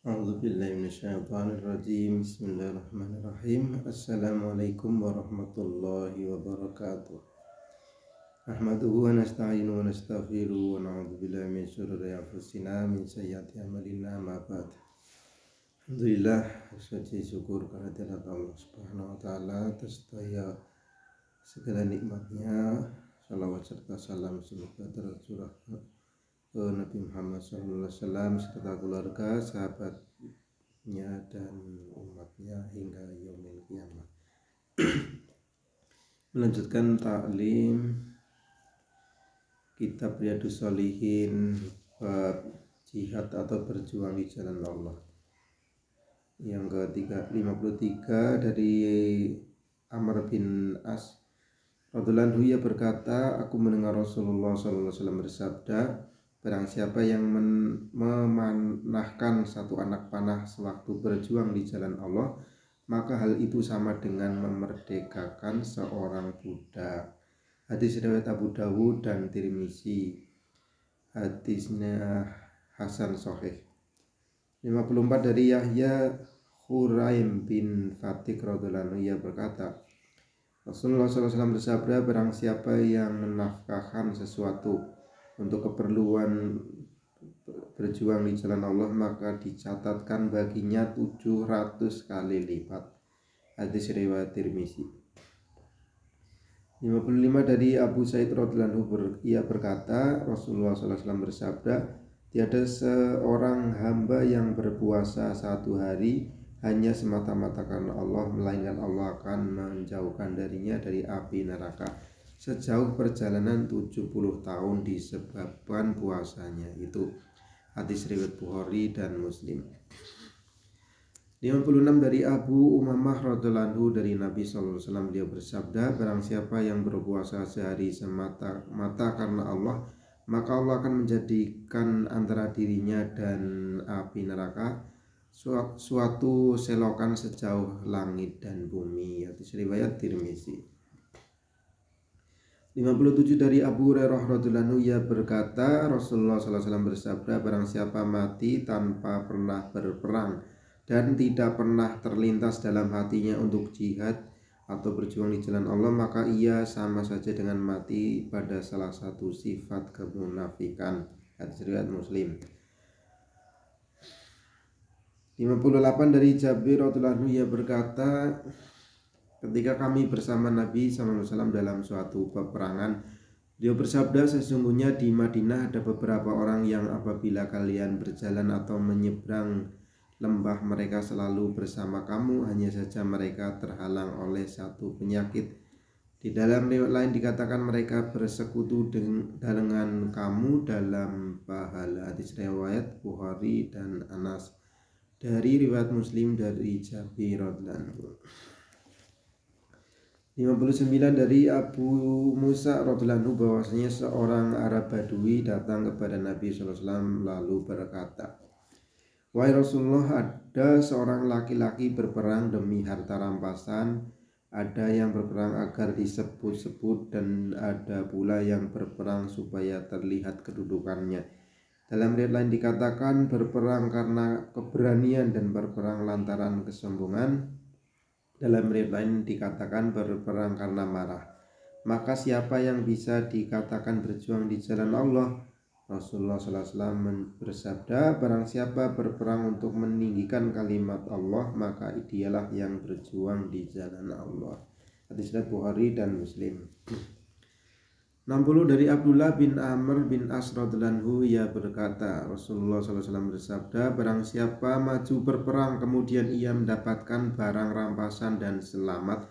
A'udzubillahiminasyaitonirrajim. Bismillahirrahmanirrahim. Assalamualaikum warahmatullahi wabarakatuh. Ahmaduhu wa nasta'inuhu wa nastaghfiruhu wa na'udzubillahi min syururi anfusina min sayyiati a'malina ma ba'd. Alhamdulillah, suci syukur kehadirat Allah Subhanahu wa taala atas daya segala nikmatnya. Salawat serta salam semoga tercurah Nabi Muhammad SAW serta keluarga, sahabatnya dan umatnya hingga yaumil kiamat. Melanjutkan taklim kitab Riyadhus Shalihin bab jihad atau berjuang di jalan Allah. Yang ke-53 dari Amr bin As radhiyallahu anhu, ia berkata, aku mendengar Rasulullah SAW bersabda, barang siapa yang memanahkan satu anak panah sewaktu berjuang di jalan Allah, maka hal itu sama dengan memerdekakan seorang budak. Hadis riwayat Abu Dawud dan Tirmizi. Hadisnya hasan sahih. 54 dari Yahya Huraim bin Fatik radhiyallahu anhu, ia berkata, Rasulullah SAW bersabda, barang siapa yang menafkahkan sesuatu untuk keperluan berjuang di jalan Allah, maka dicatatkan baginya 700 kali lipat. Hadis riwayat Tirmizi. 55 dari Abu Sa'id radhiyallahu anhu, ia berkata, Rasulullah SAW bersabda, tiada seorang hamba yang berpuasa satu hari hanya semata-mata karena Allah, melainkan Allah akan menjauhkan darinya dari api neraka sejauh perjalanan 70 tahun disebabkan puasanya. Itu hadis riwayat Bukhari dan Muslim. 56 dari Abu Umamah radhiyallahu anhu, dari Nabi SAW, beliau bersabda, barang siapa yang berpuasa sehari semata-mata karena Allah, maka Allah akan menjadikan antara dirinya dan api neraka suatu selokan sejauh langit dan bumi. Hadis riwayat Tirmizi. 57 dari Abu Hurairah radhiyallahu anhu, ia berkata, Rasulullah SAW bersabda, barang siapa mati tanpa pernah berperang dan tidak pernah terlintas dalam hatinya untuk jihad atau berjuang di jalan Allah, maka ia sama saja dengan mati pada salah satu sifat kemunafikan. Hadis riwayat Muslim. 58 dari Jabir radhiyallahu anhu, ia berkata, ketika kami bersama Nabi SAW dalam suatu peperangan, beliau bersabda, sesungguhnya di Madinah ada beberapa orang yang apabila kalian berjalan atau menyeberang lembah, mereka selalu bersama kamu, hanya saja mereka terhalang oleh satu penyakit. Di dalam riwayat lain dikatakan mereka bersekutu dengan kamu dalam pahala. Hadis riwayat Bukhari dan Anas. Dari riwayat Muslim dari Jabir radhiyallahu anhu. 59 dari Abu Musa radhiyallahu anhu, bahwasanya seorang Arab Badui datang kepada Nabi SAW lalu berkata, wahai Rasulullah, ada seorang laki-laki berperang demi harta rampasan, ada yang berperang agar disebut-sebut, dan ada pula yang berperang supaya terlihat kedudukannya. Dalam riwayat lain dikatakan berperang karena keberanian dan berperang lantaran kesombongan. Dalam riwayat lain dikatakan berperang karena marah. Maka siapa yang bisa dikatakan berjuang di jalan Allah? Rasulullah SAW bersabda, barang siapa berperang untuk meninggikan kalimat Allah, maka dialah yang berjuang di jalan Allah. Hadis riwayat Bukhari dan Muslim. 60 dari Abdullah bin Amr bin As radhiyallahu anhu, ia berkata, Rasulullah SAW bersabda, barang siapa maju berperang kemudian ia mendapatkan barang rampasan dan selamat,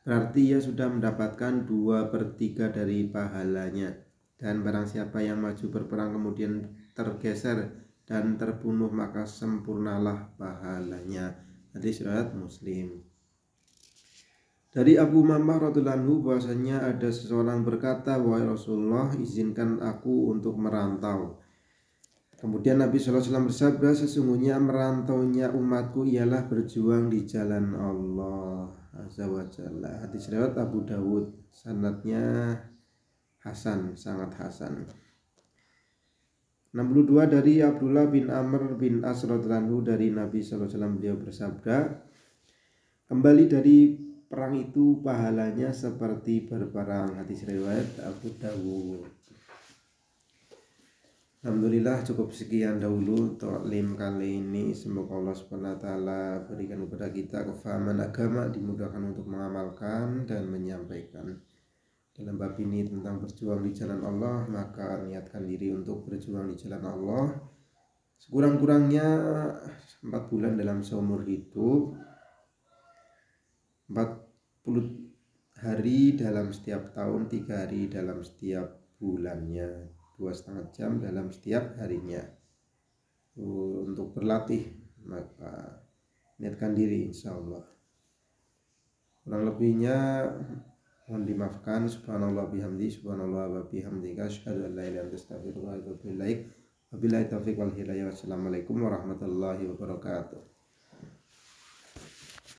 berarti ia sudah mendapatkan 2/3 dari pahalanya. Dan barang siapa yang maju berperang kemudian tergeser dan terbunuh, maka sempurnalah pahalanya. Hadis riwayat Muslim. Dari Abu Mamah radhiyallahu anhu, bahwasanya ada seseorang berkata, wahai Rasulullah, izinkan aku untuk merantau. Kemudian Nabi SAW bersabda, sesungguhnya merantaunya umatku ialah berjuang di jalan Allah Azza wa Jalla. Hadis riwayat Abu Dawud, sanadnya hasan, sangat hasan. 62 dari Abdullah bin Amr bin As radhiyallahu anhu dari Nabi sallallahu alaihi wasallam, beliau bersabda, kembali dari perang itu pahalanya seperti berperang. Hadis riwayat Abu Dawud. Alhamdulillah, cukup sekian dahulu taklim kali ini. Semoga Allah Subhanahu wa taala berikan kepada kita kefahaman agama, dimudahkan untuk mengamalkan dan menyampaikan. Dalam bab ini tentang berjuang di jalan Allah, maka niatkan diri untuk berjuang di jalan Allah sekurang-kurangnya 4 bulan dalam seumur hidup, 40 hari dalam setiap tahun, 3 hari dalam setiap bulannya, 2,5 jam dalam setiap harinya untuk berlatih. Maka niatkan diri, insya Allah. Kurang lebihnya mohon dimaafkan. Subhanallah bihamdi, subhanallah wa bihamdika, asyhadu an la ilaha illa anta, astaghfiruka wa atubu ilaik. Wabillahi taufiq wal hidayah. Wassalamualaikum warahmatullahi wabarakatuh.